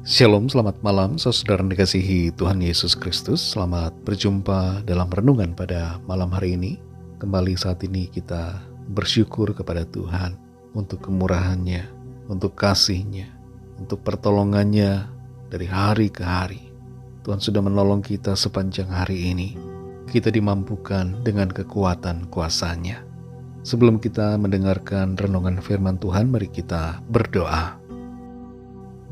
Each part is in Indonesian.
Shalom, selamat malam saudara yang dikasihi Tuhan Yesus Kristus. Selamat berjumpa dalam renungan pada malam hari ini. Kembali saat ini kita bersyukur kepada Tuhan untuk kemurahan-Nya, untuk kasih-Nya, untuk pertolongan-Nya dari hari ke hari. Tuhan sudah menolong kita sepanjang hari ini. Kita dimampukan dengan kekuatan kuasa-Nya. Sebelum kita mendengarkan renungan firman Tuhan, mari kita berdoa.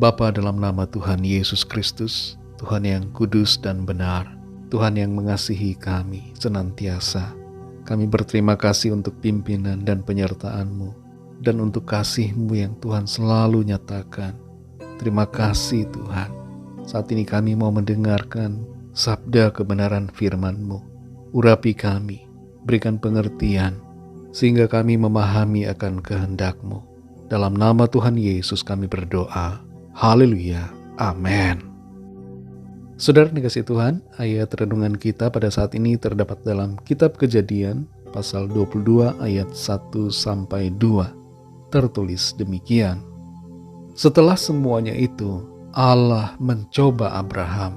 Bapa, dalam nama Tuhan Yesus Kristus, Tuhan yang kudus dan benar, Tuhan yang mengasihi kami senantiasa, kami berterima kasih untuk pimpinan dan penyertaan-Mu, dan untuk kasih-Mu yang Tuhan selalu nyatakan. Terima kasih Tuhan. Saat ini kami mau mendengarkan sabda kebenaran firman-Mu. Urapi kami, berikan pengertian, sehingga kami memahami akan kehendak-Mu. Dalam nama Tuhan Yesus kami berdoa. Haleluya, amin. Saudara dikasihi Tuhan, ayat renungan kita pada saat ini terdapat dalam kitab Kejadian pasal 22 ayat 1-2. Tertulis demikian. Setelah semuanya itu, Allah mencoba Abraham.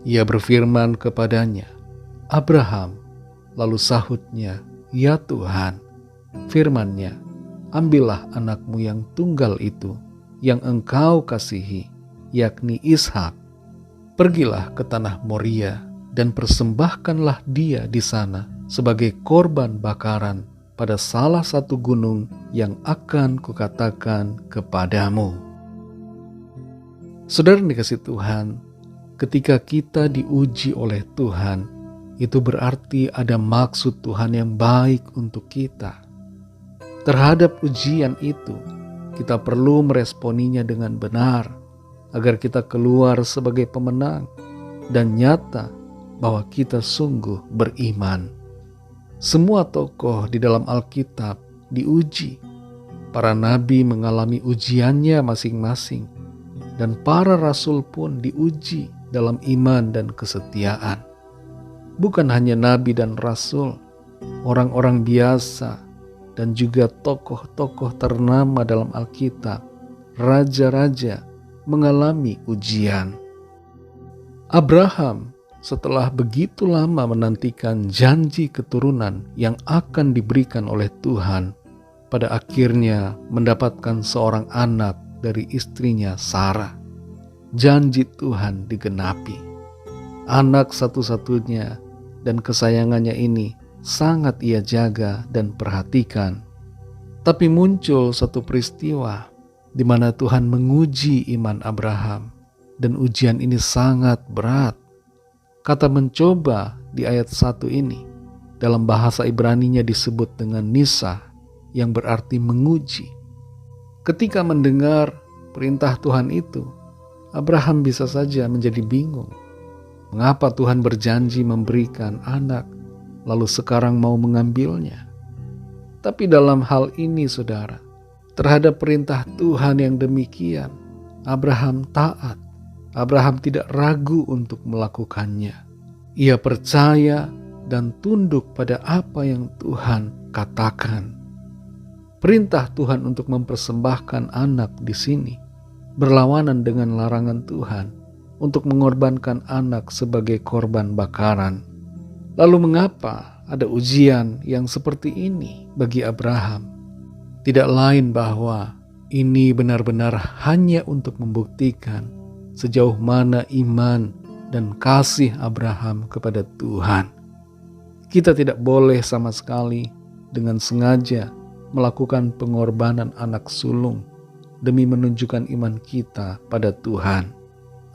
Ia berfirman kepadanya, Abraham. Lalu sahutnya, ya Tuhan. Firman-Nya, ambillah anakmu yang tunggal itu, yang engkau kasihi, yakni Ishak. Pergilah ke tanah Moria dan persembahkanlah dia di sana sebagai korban bakaran pada salah satu gunung yang akan kukatakan kepadamu. Saudara dikasihi Tuhan, ketika kita diuji oleh Tuhan, itu berarti ada maksud Tuhan yang baik untuk kita. Terhadap ujian itu, kita perlu meresponinya dengan benar, agar kita keluar sebagai pemenang dan nyata bahwa kita sungguh beriman. Semua tokoh di dalam Alkitab diuji. Para nabi mengalami ujiannya masing-masing, dan para rasul pun diuji dalam iman dan kesetiaan. Bukan hanya nabi dan rasul, orang-orang biasa, dan juga tokoh-tokoh ternama dalam Alkitab, raja-raja mengalami ujian. Abraham setelah begitu lama menantikan janji keturunan yang akan diberikan oleh Tuhan, pada akhirnya mendapatkan seorang anak dari istrinya Sarah. Janji Tuhan digenapi. Anak satu-satunya dan kesayangannya ini sangat ia jaga dan perhatikan. Tapi muncul satu peristiwa di mana Tuhan menguji iman Abraham, dan ujian ini sangat berat. Kata mencoba di ayat 1 ini dalam bahasa Ibraninya disebut dengan nisa, yang berarti menguji. Ketika mendengar perintah Tuhan itu, Abraham bisa saja menjadi bingung. Mengapa Tuhan berjanji memberikan anak, lalu sekarang mau mengambilnya? Tapi dalam hal ini saudara, terhadap perintah Tuhan yang demikian, Abraham taat. Abraham tidak ragu untuk melakukannya. Ia percaya dan tunduk pada apa yang Tuhan katakan. Perintah Tuhan untuk mempersembahkan anak di sini berlawanan dengan larangan Tuhan untuk mengorbankan anak sebagai korban bakaran. Lalu mengapa ada ujian yang seperti ini bagi Abraham? Tidak lain bahwa ini benar-benar hanya untuk membuktikan sejauh mana iman dan kasih Abraham kepada Tuhan. Kita tidak boleh sama sekali dengan sengaja melakukan pengorbanan anak sulung demi menunjukkan iman kita pada Tuhan,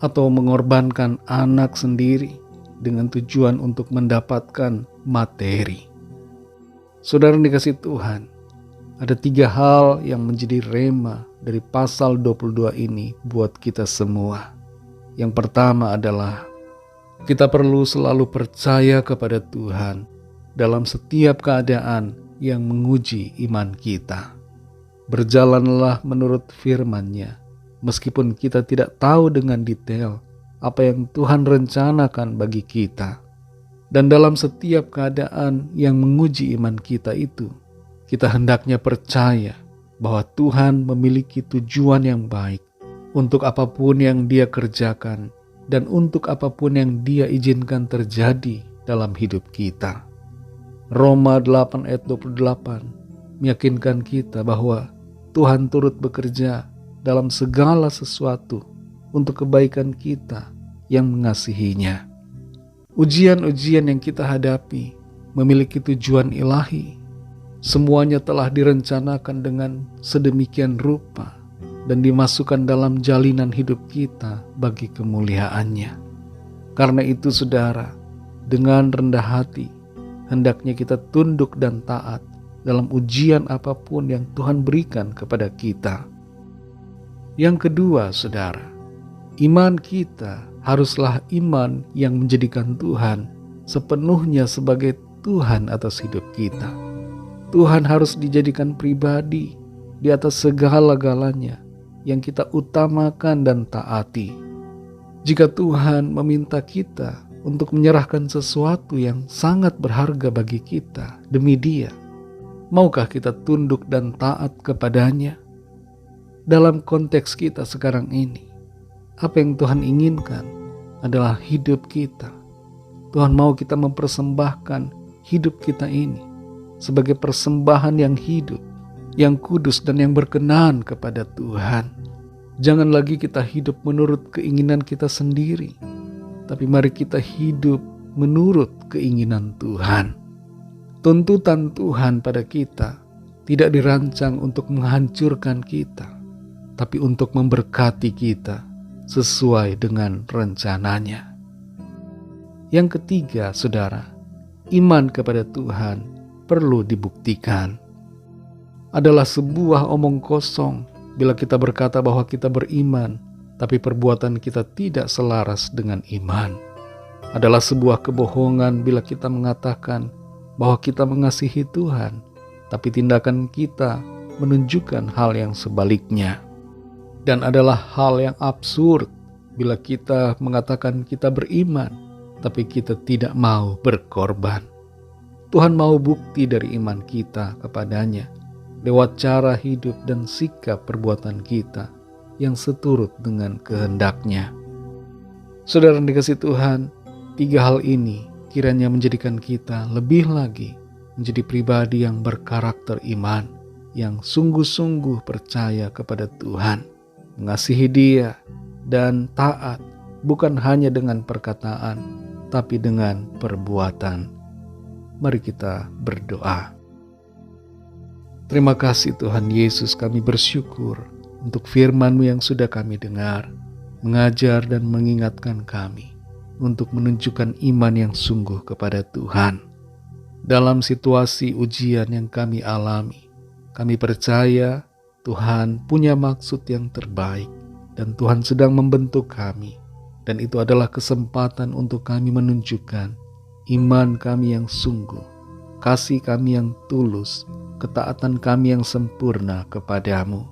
atau mengorbankan anak sendiri dengan tujuan untuk mendapatkan materi. Saudara dikasihi Tuhan, ada 3 hal yang menjadi rema dari pasal 22 ini buat kita semua. Yang pertama adalah kita perlu selalu percaya kepada Tuhan dalam setiap keadaan yang menguji iman kita. Berjalanlah menurut firman-Nya, meskipun kita tidak tahu dengan detail apa yang Tuhan rencanakan bagi kita. Dan dalam setiap keadaan yang menguji iman kita itu, kita hendaknya percaya bahwa Tuhan memiliki tujuan yang baik untuk apapun yang Dia kerjakan dan untuk apapun yang Dia izinkan terjadi dalam hidup kita. Roma 8 ayat 28 meyakinkan kita bahwa Tuhan turut bekerja dalam segala sesuatu untuk kebaikan kita yang mengasihinya. Ujian-ujian yang kita hadapi memiliki tujuan ilahi. Semuanya telah direncanakan dengan sedemikian rupa dan dimasukkan dalam jalinan hidup kita bagi kemuliaannya. Karena itu saudara, dengan rendah hati, hendaknya kita tunduk dan taat dalam ujian apapun yang Tuhan berikan kepada kita. Yang kedua, saudara, iman kita haruslah iman yang menjadikan Tuhan sepenuhnya sebagai Tuhan atas hidup kita. Tuhan harus dijadikan pribadi di atas segala-galanya yang kita utamakan dan taati. Jika Tuhan meminta kita untuk menyerahkan sesuatu yang sangat berharga bagi kita demi Dia, maukah kita tunduk dan taat kepadanya? Dalam konteks kita sekarang ini, apa yang Tuhan inginkan adalah hidup kita. Tuhan mau kita mempersembahkan hidup kita ini sebagai persembahan yang hidup, yang kudus dan yang berkenan kepada Tuhan. Jangan lagi kita hidup menurut keinginan kita sendiri, tapi mari kita hidup menurut keinginan Tuhan. Tuntutan Tuhan pada kita tidak dirancang untuk menghancurkan kita, tapi untuk memberkati kita sesuai dengan rencananya. Yang ketiga, saudara, iman kepada Tuhan perlu dibuktikan. Adalah sebuah omong kosong bila kita berkata bahwa kita beriman, tapi perbuatan kita tidak selaras dengan iman. Adalah sebuah kebohongan bila kita mengatakan bahwa kita mengasihi Tuhan, tapi tindakan kita menunjukkan hal yang sebaliknya. Dan adalah hal yang absurd bila kita mengatakan kita beriman, tapi kita tidak mau berkorban. Tuhan mau bukti dari iman kita kepadanya lewat cara hidup dan sikap perbuatan kita yang seturut dengan kehendak-Nya. Saudara yang dikasihi Tuhan, 3 hal ini kiranya menjadikan kita lebih lagi menjadi pribadi yang berkarakter iman, yang sungguh-sungguh percaya kepada Tuhan, mengasihi Dia, dan taat bukan hanya dengan perkataan, tapi dengan perbuatan. Mari kita berdoa. Terima kasih Tuhan Yesus, kami bersyukur untuk firman-Mu yang sudah kami dengar, mengajar dan mengingatkan kami untuk menunjukkan iman yang sungguh kepada Tuhan. Dalam situasi ujian yang kami alami, kami percaya Tuhan punya maksud yang terbaik dan Tuhan sedang membentuk kami, dan itu adalah kesempatan untuk kami menunjukkan iman kami yang sungguh, kasih kami yang tulus, ketaatan kami yang sempurna kepadamu.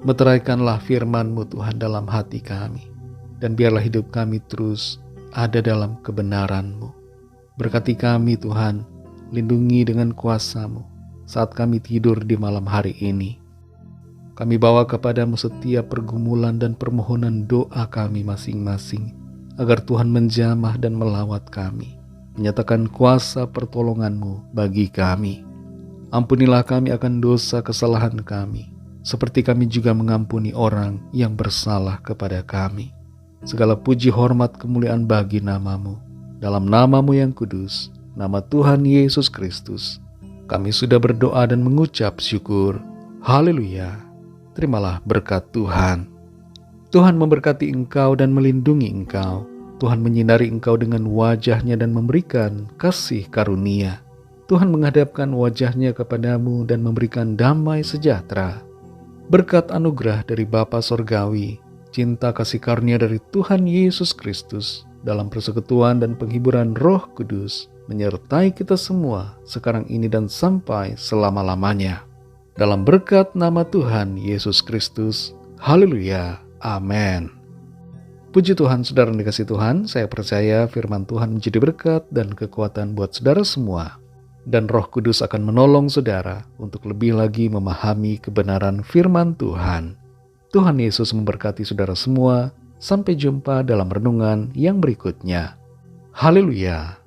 Meteraikanlah firman-Mu Tuhan dalam hati kami, dan biarlah hidup kami terus ada dalam kebenaran-Mu. Berkati kami Tuhan, lindungi dengan kuasa-Mu saat kami tidur di malam hari ini. Kami bawa kepadamu setiap pergumulan dan permohonan doa kami masing-masing, agar Tuhan menjamah dan melawat kami, menyatakan kuasa pertolongan-Mu bagi kami. Ampunilah kami akan dosa kesalahan kami, seperti kami juga mengampuni orang yang bersalah kepada kami. Segala puji hormat kemuliaan bagi nama-Mu, dalam nama-Mu yang kudus, nama Tuhan Yesus Kristus, kami sudah berdoa dan mengucap syukur. Haleluya. Terimalah berkat Tuhan. Tuhan memberkati engkau dan melindungi engkau. Tuhan menyinari engkau dengan wajah-Nya dan memberikan kasih karunia. Tuhan menghadapkan wajah-Nya kepadamu dan memberikan damai sejahtera. Berkat anugerah dari Bapa Sorgawi, cinta kasih karunia dari Tuhan Yesus Kristus, dalam persekutuan dan penghiburan Roh Kudus, menyertai kita semua sekarang ini dan sampai selama-lamanya. Dalam berkat nama Tuhan Yesus Kristus. Haleluya. Amin. Puji Tuhan, saudara yang dikasihi Tuhan, saya percaya firman Tuhan menjadi berkat dan kekuatan buat saudara semua. Dan Roh Kudus akan menolong saudara untuk lebih lagi memahami kebenaran firman Tuhan. Tuhan Yesus memberkati saudara semua. Sampai jumpa dalam renungan yang berikutnya. Haleluya!